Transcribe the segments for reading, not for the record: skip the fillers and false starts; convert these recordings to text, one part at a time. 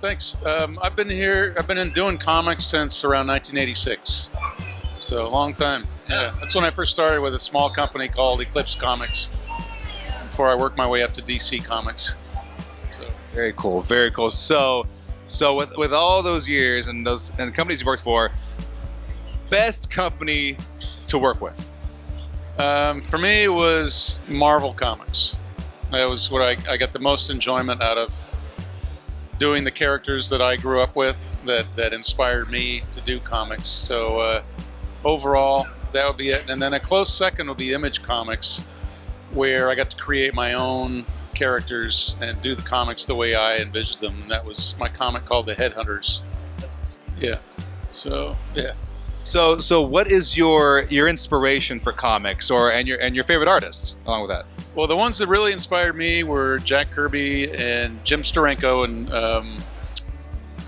Thanks. I've been doing comics since around 1986. So a long time. Yeah. That's when I first started with a small company called Eclipse Comics before I worked my way up to DC Comics. So very cool. Very cool. So with all those years and the companies you worked for, best company to work with? For me, it was Marvel Comics. That was what I got the most enjoyment out of, doing the characters that I grew up with that inspired me to do comics. So overall, that would be it. And then a close second would be Image Comics, where I got to create my own characters and do the comics the way I envisioned them. And that was my comic called The Headhunters. Yeah. So yeah. So what is your inspiration for comics, and your favorite artists along with that? Well, the ones that really inspired me were Jack Kirby and Jim Steranko and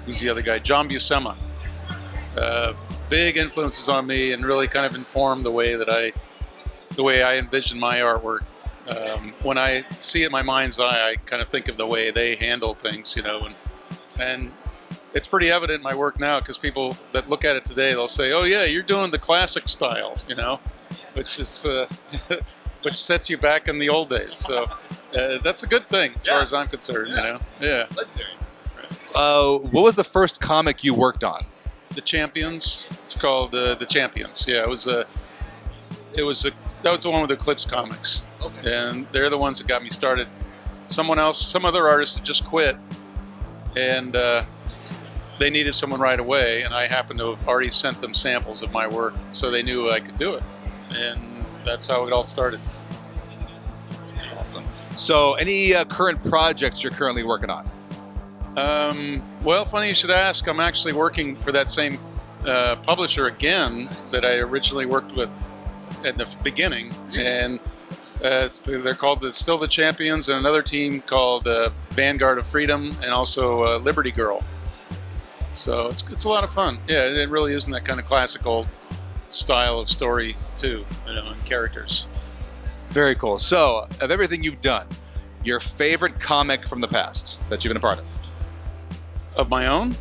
who's the other guy? John Buscema. Big influences on me and really kind of informed the way I envision my artwork. When I see it in my mind's eye, I kind of think of the way they handle things, and it's pretty evident in my work now, because people that look at it today, they'll say, "Oh yeah, you're doing the classic style," which is which sets you back in the old days. So that's a good thing as far as I'm concerned. Yeah. Legendary. What was the first comic you worked on? The Champions. It's called The Champions. Yeah, that was the one with Eclipse Comics. Okay. And they're the ones that got me started. Some other artist had just quit, and they needed someone right away, and I happened to have already sent them samples of my work, so they knew I could do it. And that's how it all started. Awesome. So any current projects you're currently working on? Well, funny you should ask. I'm actually working for that same publisher again that I originally worked with at the beginning. And they're called still the Champions, and another team called Vanguard of Freedom, and also Liberty Girl. So it's a lot of fun. Yeah, it really isn't that kind of classical style of story too, and characters. Very cool. So, of everything you've done, your favorite comic from the past that you've been a part of? Of my own?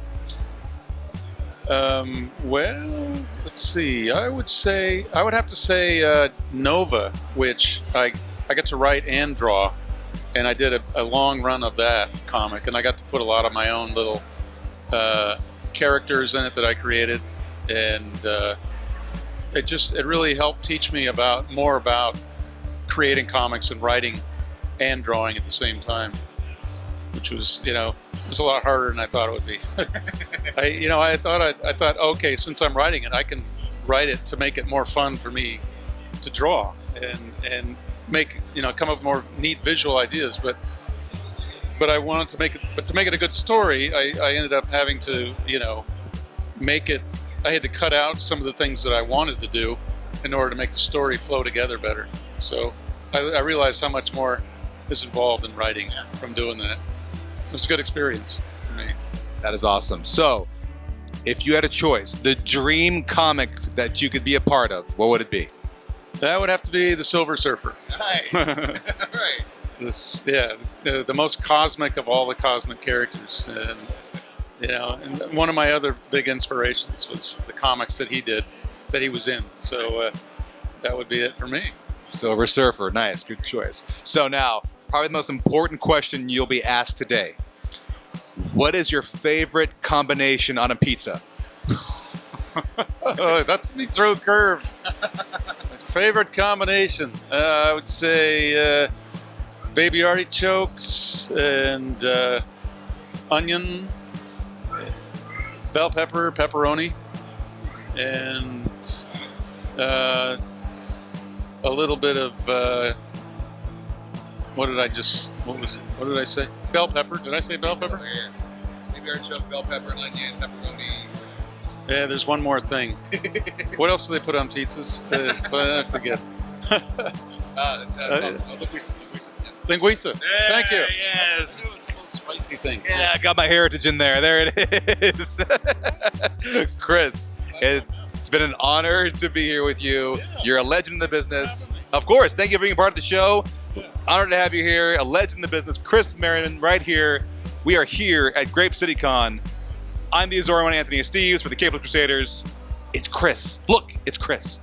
Well, let's see. I would have to say Nova, which I got to write and draw, and I did a long run of that comic, and I got to put a lot of my own little characters in it that I created, and it really helped teach me more about creating comics and writing and drawing at the same time, which was it was a lot harder than I thought it would be. I thought okay, since I'm writing it, I can write it to make it more fun for me to draw and make come up with more neat visual ideas, but I wanted to make it a good story. I ended up having to, make it. I had to cut out some of the things that I wanted to do in order to make the story flow together better. So I realized how much more is involved in writing from doing that. It was a good experience for me. That is awesome. So, if you had a choice, the dream comic that you could be a part of, what would it be? That would have to be the Silver Surfer. Nice. Right. The most cosmic of all the cosmic characters, and and one of my other big inspirations was the comics that he was in. So that would be it for me. Silver Surfer, nice, good choice. So now, probably the most important question you'll be asked today: what is your favorite combination on a pizza? That's you throw a curve. My favorite combination, I would say. Baby artichokes and onion, bell pepper, pepperoni, and a little bit of what did I say? Bell pepper. Did I say bell pepper? Yeah. Baby artichoke, bell pepper, onion, pepperoni. Yeah, there's one more thing. What else do they put on pizzas? I forget. Linguiça. Yeah, thank you. Yes. It was a little spicy thing. Yeah, I got my heritage in there. There it is. Chris, it's been an honor to be here with you. You're a legend in the business. Of course, thank you for being part of the show. Honored to have you here. A legend in the business. Chris Marrinan right here. We are here at Grape City Con. I'm the Azorian Anthony Esteves for the Cable Crusaders. It's Chris. Look, it's Chris.